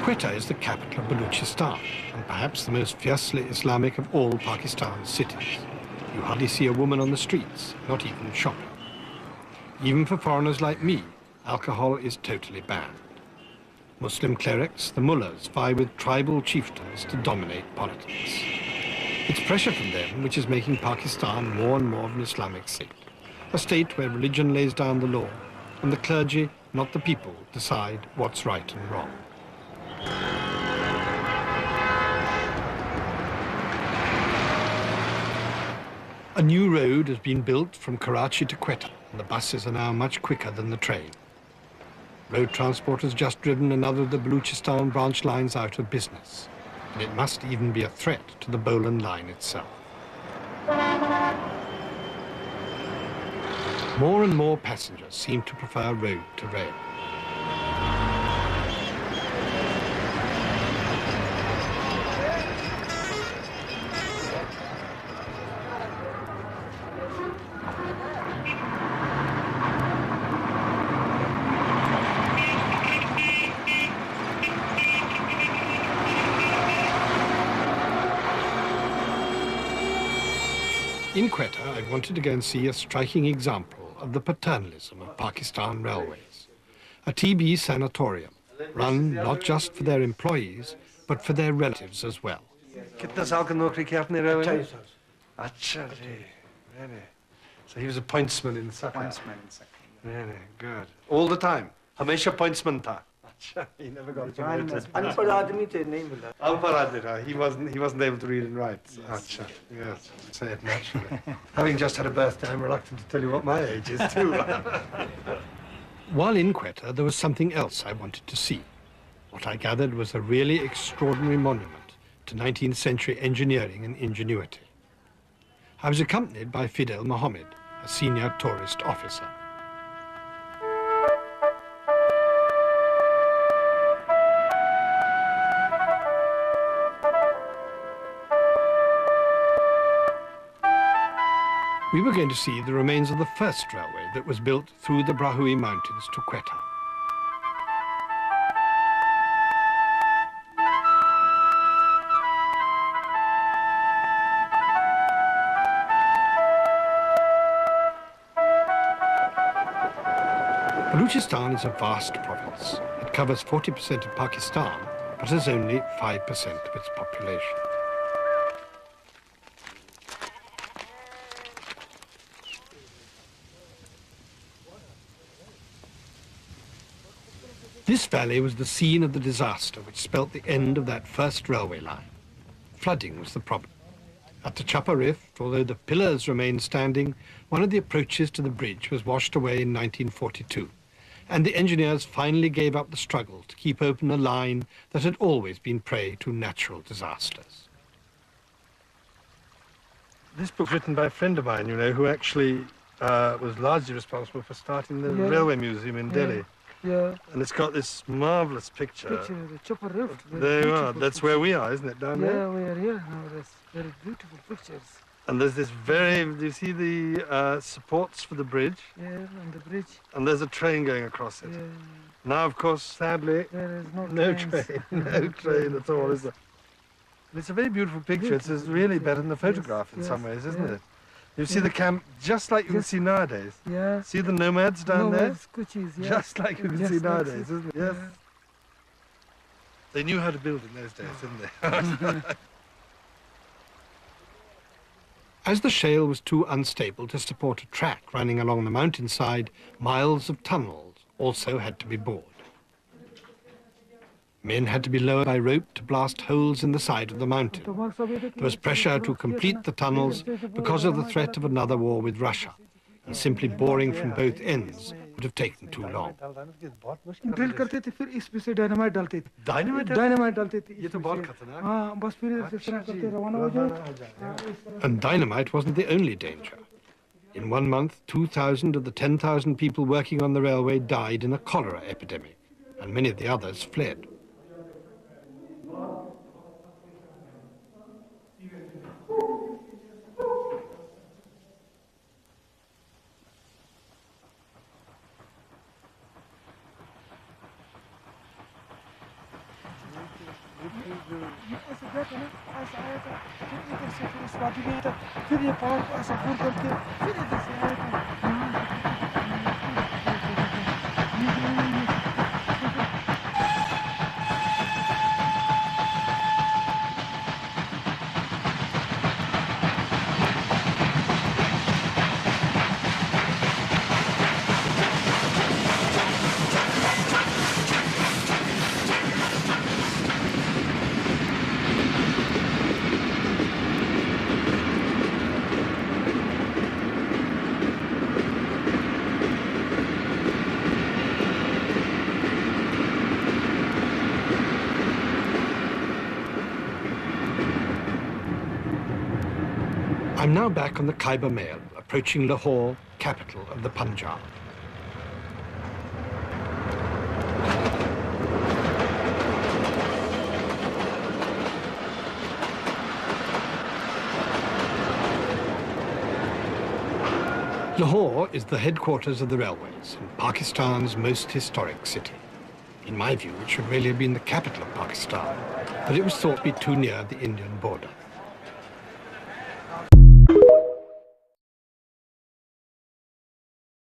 Quetta is the capital of Balochistan and perhaps the most fiercely Islamic of all Pakistan's cities. You hardly see a woman on the streets, not even shopping. Even for foreigners like me, alcohol is totally banned. Muslim clerics, the mullahs, vie with tribal chieftains to dominate politics. It's pressure from them which is making Pakistan more and more of an Islamic state, a state where religion lays down the law and the clergy, not the people, decide what's right and wrong. A new road has been built from Karachi to Quetta, and the buses are now much quicker than the train. Road transport has just driven another of the Balochistan branch lines out of business, and it must even be a threat to the Bolan line itself. More and more passengers seem to prefer road to rail. In Quetta, I wanted to go and see a striking example of the paternalism of Pakistan Railways. A TB sanatorium, run not just for their employees, but for their relatives as well. So he was a pointsman in Sakha? Really, good. All the time? Hamesha pointsman tha? He never got promoted. He wasn't able to read and write. Yes, say it naturally. Having just had a birthday, I'm reluctant to tell you what my age is too. While in Quetta, there was something else I wanted to see. What I gathered was a really extraordinary monument to 19th century engineering and ingenuity. I was accompanied by Fidel Mohammed, a senior tourist officer. We were going to see the remains of the first railway that was built through the Brahui Mountains to Quetta. Balochistan is a vast province. It covers 40% of Pakistan, but has only 5% of its population. This valley was the scene of the disaster which spelt the end of that first railway line. Flooding was the problem. At the Chappa Rift, although the pillars remained standing, one of the approaches to the bridge was washed away in 1942, and the engineers finally gave up the struggle to keep open a line that had always been prey to natural disasters. This book's written by a friend of mine, you know, who actually was largely responsible for starting the Railway Museum in Delhi. Yeah. And it's got this marvellous picture. The Chappa Rift. There you are. That's where we are, isn't it, down there? Yeah, we are here now. There's very beautiful pictures. And there's this very, do you see the supports for the bridge? Yeah, on the bridge. And there's a train going across it. Yeah. Now, of course, sadly, there is no train. No train at all, is there? And it's a very beautiful picture. It's really better than the photograph in some ways, isn't it? You see the camp just like you can see nowadays. Yeah. See the nomads down there? Kuchis, yeah. Just like you can see nowadays, isn't it? Yes. Yeah. They knew how to build in those days, didn't they? As the shale was too unstable to support a track running along the mountainside, miles of tunnels also had to be bored. Men had to be lowered by rope to blast holes in the side of the mountain. There was pressure to complete the tunnels because of the threat of another war with Russia, and simply boring from both ends would have taken too long. And dynamite wasn't the only danger. In 1 month, 2,000 of the 10,000 people working on the railway died in a cholera epidemic, and many of the others fled. ऐसे गया था ना, ऐसे आया था, फिर इधर से फिर उस वादी गया था, फिर ये पहाड़ को ऐसा घूर करके फिर इधर से आया था। I'm now back on the Khyber Mail, approaching Lahore, capital of the Punjab. Lahore is the headquarters of the railways and Pakistan's most historic city. In my view, it should really have been the capital of Pakistan, but it was thought to be too near the Indian border.